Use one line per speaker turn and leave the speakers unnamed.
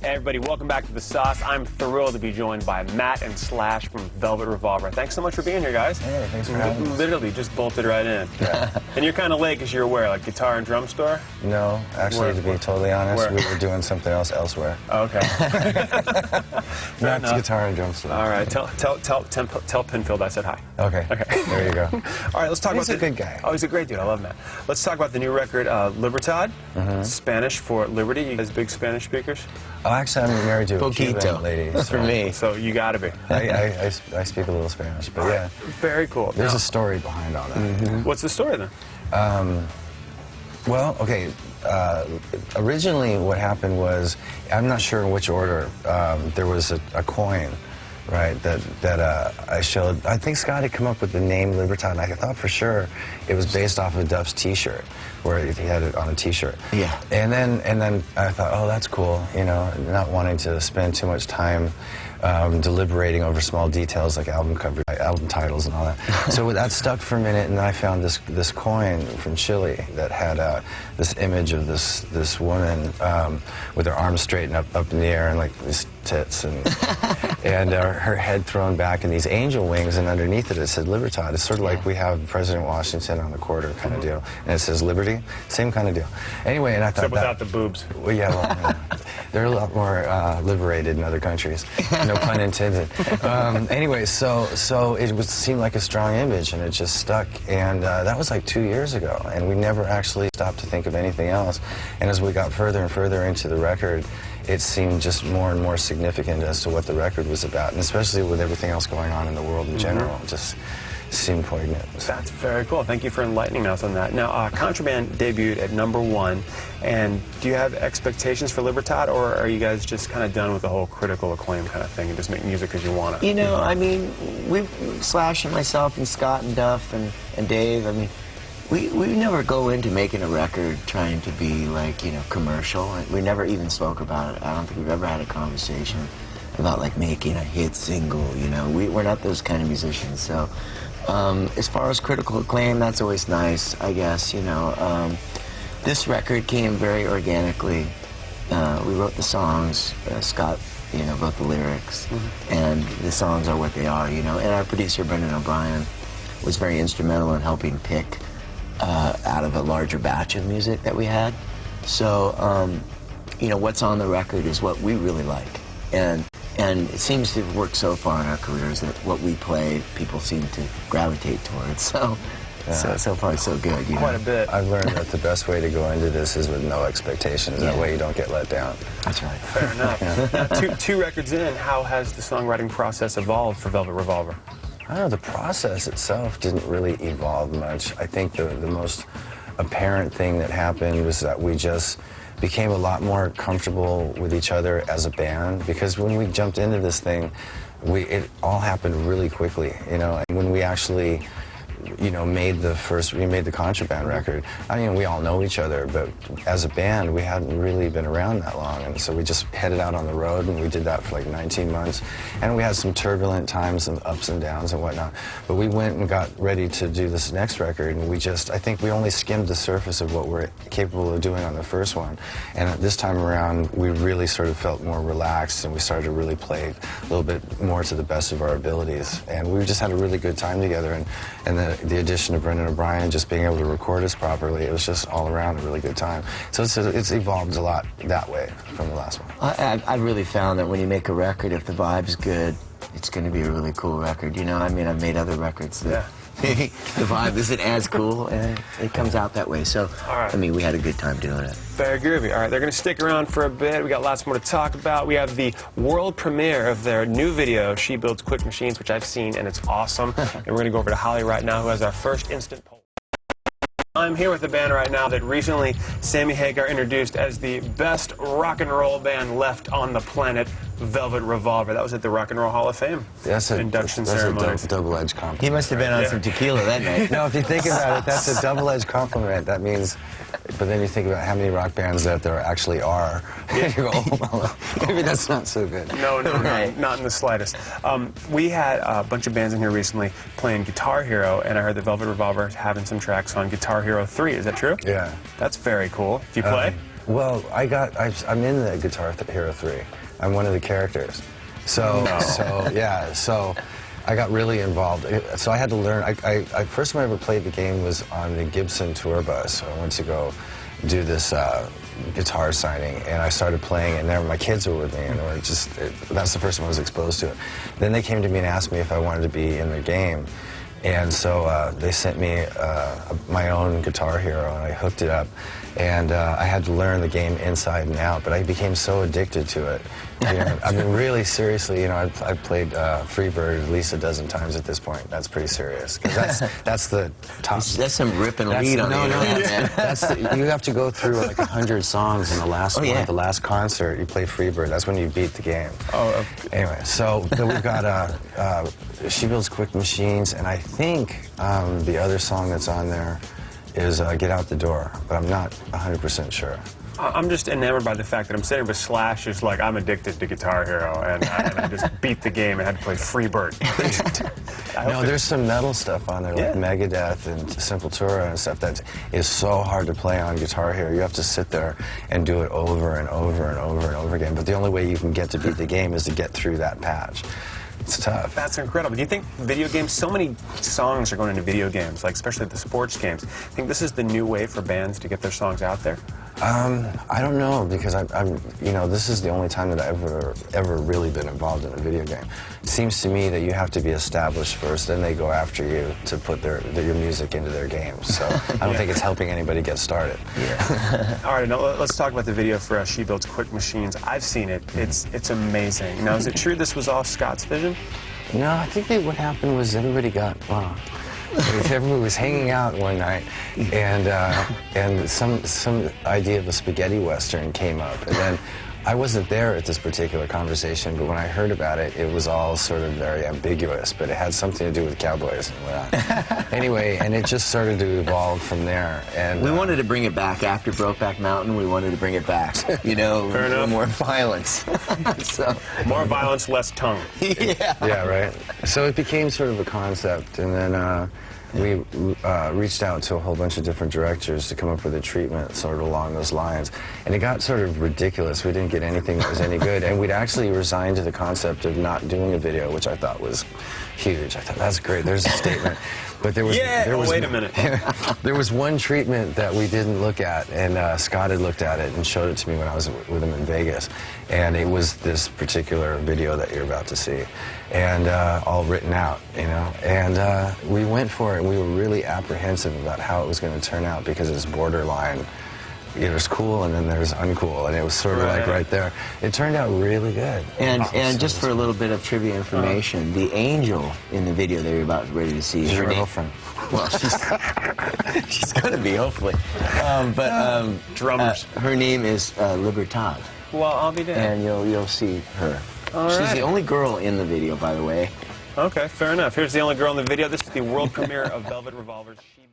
Hey everybody, welcome back to The Sauce. I'm thrilled to be joined by Matt and Slash from Velvet Revolver. Thanks so much for being here, guys.
Hey, thanks for having us.
Literally just bolted right in. Yeah. And you're kind of late because you're where, like guitar and drum store?
No, actually, to be totally honest, we were doing something else elsewhere.
Oh, okay.
Not guitar and drum store.
All right, tell Pinfield I said hi.
Okay. Okay. There you go.
All right, let's talk about
He's a good guy.
Oh, he's a great dude. I love Matt. Let's talk about the new record, Libertad, Spanish for Liberty. You guys big Spanish speakers?
Oh, actually, I'm married to a Cuban lady.
That's for me. So you got to be.
I speak a little Spanish, but yeah.
Very cool.
There's a story behind all that.
What's the story then?
Well, okay. Originally, what happened was, I'm not sure in which order. There was a coin, right? That I showed. I think Scott had come up with the name Libertad, and I thought for sure it was based off of Duff's T-shirt, where he had it on a T-shirt.
Yeah.
And then I thought, oh, that's cool. You know, not wanting to spend too much time deliberating over small details like album cover, album titles, and all that. So that stuck for a minute, and then I found this coin from Chile that had this image of this woman with her arms straightened up in the air and like these tits and her head thrown back and these angel wings, and underneath it said Libertad. It's sort of like we have President Washington on the quarter kind of deal, and it says Liberty, same kind of deal. Anyway, and I thought
without the boobs.
Well, yeah, well, they're a lot more liberated in other countries. No pun intended. Anyway, so it seemed like a strong image, and it just stuck. And that was like 2 years ago, and we never actually stopped to think of anything else. And as we got further and further into the record, it seemed just more and more significant as to what the record was about, and especially with everything else going on in the world in general, it just seemed poignant.
That's very cool. Thank you for enlightening us on that. Now, Contraband debuted at #1, and do you have expectations for Libertad, or are you guys just kind of done with the whole critical acclaim kind of thing and just make music because you want to?
You know, I mean, Slash and myself and Scott and Duff and Dave, I mean, we never go into making a record trying to be, like, you know, commercial. We never even spoke about it. I don't think we've ever had a conversation about, like, making a hit single, you know. We're not those kind of musicians, so as far as critical acclaim, that's always nice, I guess, you know. This record came very organically. We wrote the songs, Scott, you know, wrote the lyrics, and the songs are what they are, you know. And our producer, Brendan O'Brien, was very instrumental in helping pick out of a larger batch of music that we had. So, you know, what's on the record is what we really like. And it seems to have worked so far in our careers that what we play, people seem to gravitate towards. So, so far so good. You
Quite
know?
a bit.
I've learned that the best way to go into this is with no expectations. That way you don't get let down.
That's right.
Fair enough. Now, two records in, how has the songwriting process evolved for Velvet Revolver?
I don't know, the process itself didn't really evolve much. I think the most apparent thing that happened was that we just became a lot more comfortable with each other as a band, because when we jumped into this thing, it all happened really quickly, you know. And when we actually, you know, made the Contraband record, I mean, we all know each other, but as a band, we hadn't really been around that long, and so we just headed out on the road, and we did that for like 19 months, and we had some turbulent times and ups and downs and whatnot, but we went and got ready to do this next record, and I think we only skimmed the surface of what we're capable of doing on the first one, and this time around, we really sort of felt more relaxed, and we started to really play a little bit more to the best of our abilities, and we just had a really good time together, and the addition of Brendan O'Brien, just being able to record us properly, it was just all around a really good time. So it's evolved a lot that way from the last one.
I really found that when you make a record, if the vibe's good, it's going to be a really cool record. You know, I mean, I've made other records that the vibe isn't as cool, and it comes out that way. So, I mean, we had a good time doing it.
Very groovy. All right, they're going to stick around for a bit. We got lots more to talk about. We have the world premiere of their new video, She Builds Quick Machines, which I've seen, and it's awesome. And we're going to go over to Holly right now, who has our first instant poll. I'm here with a band right now that recently Sammy Hagar introduced as the best rock and roll band left on the planet, Velvet Revolver. That was at the Rock and Roll Hall of Fame.
That's
induction ceremony.
That's a double-edged compliment.
He must have been on some tequila that night.
No, if you think about it, that's a double-edged compliment. That means, but then you think about how many rock bands that there actually are. And you go, oh, well, maybe that's not so good.
No, not in the slightest. We had a bunch of bands in here recently playing Guitar Hero, and I heard that Velvet Revolver is having some tracks on Guitar Hero 3. Is that true?
Yeah.
That's very cool. Do you play?
Well, I'm in the Guitar Hero 3. I'm one of the characters. So I got really involved. So I had to learn. First time I ever played the game was on the Gibson tour bus. So I went to go do this guitar signing, and I started playing, and there my kids were with me, and that's the first time I was exposed to it. Then they came to me and asked me if I wanted to be in their game, and so they sent me my own Guitar Hero, and I hooked it up, and I had to learn the game inside and out, but I became so addicted to it. You know, I mean, really seriously, you know, I've played Freebird at least a dozen times at this point. That's pretty serious, because that's the top.
That's some rip and read on the internet, man.
You have to go through like 100 songs in the last one, the last concert. You play Freebird. That's when you beat the game. Oh. Anyway, so then we've got She Builds Quick Machines, and I think the other song that's on there is Get Out the Door, but I'm not 100% sure.
I'm just enamored by the fact that I'm sitting with Slash, who's like, I'm addicted to Guitar Hero, and I just beat the game and had to play Freebird.
No, there's some metal stuff on there, like Megadeth and Sepultura and stuff that is so hard to play on Guitar Hero. You have to sit there and do it over and over and over and over again. But the only way you can get to beat the game is to get through that patch. It's tough.
That's incredible. Do you think video games, so many songs are going into video games, like especially the sports games. Do you think this is the new way for bands to get their songs out there?
I don't know, because you know, this is the only time that I've ever really been involved in a video game. It seems to me that you have to be established first, then they go after you to put your music into their games. So I don't think it's helping anybody get started.
Yeah. All right, now let's talk about the video for She Builds Quick Machines. I've seen it. It's amazing. Now, is it true this was all Scott's vision?
No, I think that what happened was everybody got, everyone was hanging out one night, and some idea of a spaghetti western came up, and then I wasn't there at this particular conversation, but when I heard about it, it was all sort of very ambiguous, but it had something to do with cowboys and whatnot. Anyway, and it just started to evolve from there. And
we wanted to bring it back after Brokeback Mountain. We wanted to bring it back, you know,
Fair enough.
More violence. So.
More violence, less tongue.
Yeah, right. So it became sort of a concept, and then we reached out to a whole bunch of different directors to come up with a treatment sort of along those lines. And it got sort of ridiculous. We didn't get anything that was any good. And we'd actually resigned to the concept of not doing a video, which I thought was huge. I thought, that's great, there's a statement. But there was,
wait a minute.
There was one treatment that we didn't look at, and Scott had looked at it and showed it to me when I was with him in Vegas. And it was this particular video that you're about to see, and all written out, you know. And we went for it, and we were really apprehensive about how it was going to turn out, because it's borderline. There's cool and then there's uncool, and it was sort of like right there. It turned out really good.
And just for a little bit of trivia information, the angel in the video that you're about ready to see is
your girlfriend.
Well, she's going to be, hopefully.
Drummers.
Her name is Libertad.
Well, I'll be there.
And you'll see her.
All
She's
right.
the only girl in the video, by the way.
Okay, fair enough. Here's the only girl in the video. This is the world premiere of Velvet Revolver's She